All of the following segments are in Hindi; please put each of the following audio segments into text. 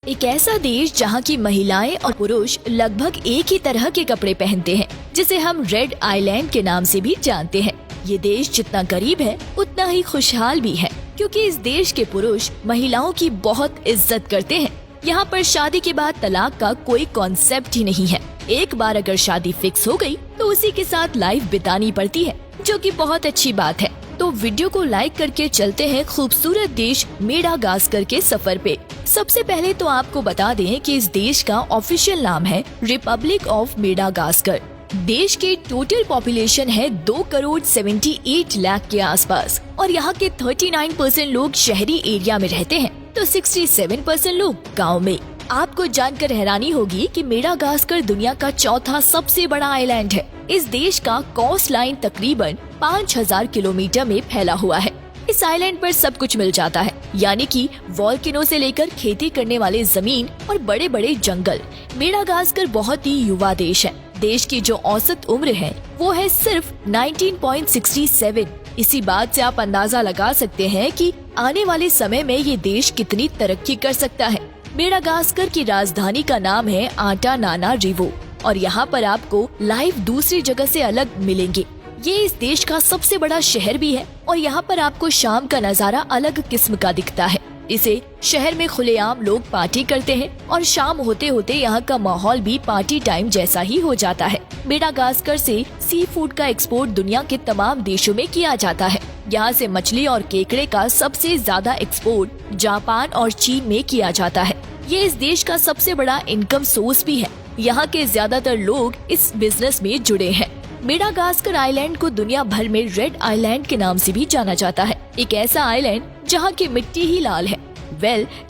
एक ऐसा देश जहाँ की महिलाएं और पुरुष लगभग एक ही तरह के कपड़े पहनते हैं, जिसे हम रेड आइलैंड के नाम से भी जानते हैं। ये देश जितना गरीब है उतना ही खुशहाल भी है, क्योंकि इस देश के पुरुष महिलाओं की बहुत इज्जत करते हैं। यहाँ पर शादी के बाद तलाक का कोई कॉन्सेप्ट ही नहीं है। एक बार अगर शादी फिक्स हो गई तो उसी के साथ लाइफ बितानी पड़ती है, जो कि बहुत अच्छी बात है। तो वीडियो को लाइक करके चलते हैं खूबसूरत देश मेडागास्कर के सफर पे। सबसे पहले तो आपको बता दें कि इस देश का ऑफिशियल नाम है रिपब्लिक ऑफ मेडागास्कर। देश की टोटल पॉपुलेशन है 2,78 लाख के आसपास और यहाँ के 39% लोग शहरी एरिया में रहते हैं, तो 67% लोग गाँव में। आपको जानकर हैरानी होगी कि मेडागास्कर दुनिया का चौथा सबसे बड़ा आइलैंड है। इस देश का कोस्ट लाइन तकरीबन 5,000 किलोमीटर में फैला हुआ है। इस आइलैंड पर सब कुछ मिल जाता है, यानी कि वॉल्केनो से लेकर खेती करने वाले जमीन और बड़े बड़े जंगल। मेडागास्कर बहुत ही युवा देश है। देश की जो औसत उम्र है वो है सिर्फ 19.67। इसी बात से आप अंदाजा लगा सकते हैं कि आने वाले समय में ये देश कितनी तरक्की कर सकता है। मेडागास्कर की राजधानी का नाम है आंटानानारिवो और यहाँ पर आपको लाइफ दूसरी जगह से अलग मिलेंगे। ये इस देश का सबसे बड़ा शहर भी है और यहाँ पर आपको शाम का नजारा अलग किस्म का दिखता है। इसे शहर में खुलेआम लोग पार्टी करते हैं और शाम होते होते यहाँ का माहौल भी पार्टी टाइम जैसा ही हो जाता है। मेडागास्कर से सी फूड का एक्सपोर्ट दुनिया के तमाम देशों में किया जाता है। यहाँ से मछली और केकड़े का सबसे ज्यादा एक्सपोर्ट जापान और चीन में किया जाता है। ये इस देश का सबसे बड़ा इनकम सोर्स भी है। यहाँ के ज्यादातर लोग इस बिजनेस में जुड़े हैं। मेडागास्कर आइलैंड को दुनिया भर में रेड आइलैंड के नाम से भी जाना जाता है। एक ऐसा आइलैंड जहाँ की मिट्टी ही लाल है।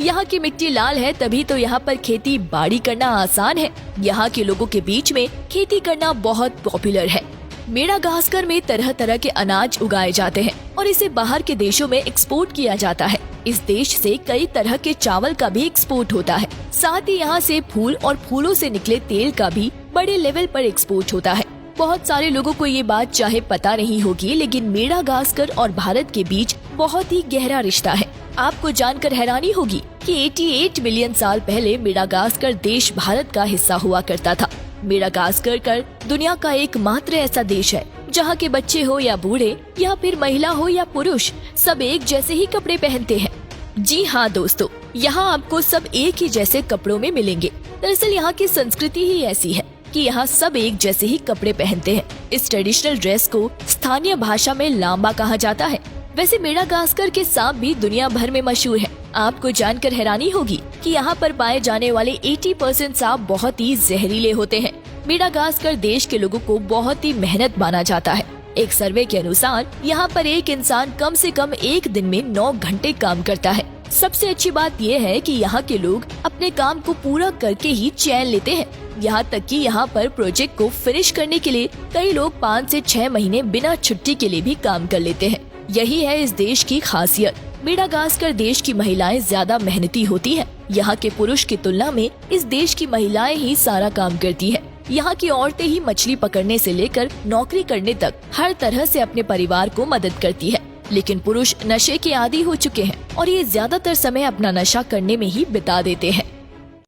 यहाँ की मिट्टी लाल है तभी तो यहाँ पर खेती बाड़ी करना आसान है। यहाँ के लोगों के बीच में खेती करना बहुत पॉपुलर है। मेडागास्कर में तरह तरह के अनाज उगाए जाते हैं और इसे बाहर के देशों में एक्सपोर्ट किया जाता है। इस देश से कई तरह के चावल का भी एक्सपोर्ट होता है। साथ ही यहाँ से फूल और फूलों से निकले तेल का भी बड़े लेवल पर एक्सपोर्ट होता है। बहुत सारे लोगों को ये बात चाहे पता नहीं होगी, लेकिन मेडागास्कर और भारत के बीच बहुत ही गहरा रिश्ता है। आपको जानकर हैरानी होगी कि 88 मिलियन साल पहले मेडागास्कर देश भारत का हिस्सा हुआ करता था। मेडागास्कर दुनिया का एकमात्र ऐसा देश है जहाँ के बच्चे हो या बूढ़े या फिर महिला हो या पुरुष, सब एक जैसे ही कपड़े पहनते हैं। जी हाँ दोस्तों, यहाँ आपको सब एक ही जैसे कपड़ों में मिलेंगे। दरअसल यहाँ की संस्कृति ही ऐसी है कि यहाँ सब एक जैसे ही कपड़े पहनते हैं। इस ट्रेडिशनल ड्रेस को स्थानीय भाषा में लांबा कहा जाता है। वैसे मेडागास्कर के सांप भी दुनिया भर में मशहूर है। आपको जानकर हैरानी होगी कि यहाँ पर पाए जाने वाले 80% सांप बहुत ही जहरीले होते हैं। मेडागास्कर देश के लोगों को बहुत ही मेहनत माना जाता है। एक सर्वे के अनुसार यहाँ पर एक इंसान कम से कम एक दिन में 9 घंटे काम करता है। सबसे अच्छी बात यह है कि यहाँ के लोग अपने काम को पूरा करके ही चैन लेते हैं। यहाँ तक कि यहाँ पर प्रोजेक्ट को फिनिश करने के लिए कई लोग 5 से 6 महीने बिना छुट्टी के लिए भी काम कर लेते हैं। यही है इस देश की खासियत। मेडागास्कर देश की महिलाएं ज्यादा मेहनती होती हैं। यहाँ के पुरुष की तुलना में इस देश की महिलाएं ही सारा काम करती है। यहाँ की औरतें ही मछली पकड़ने से लेकर नौकरी करने तक हर तरह से अपने परिवार को मदद करती है। लेकिन पुरुष नशे के आदी हो चुके हैं और ये ज्यादातर समय अपना नशा करने में ही बिता देते हैं।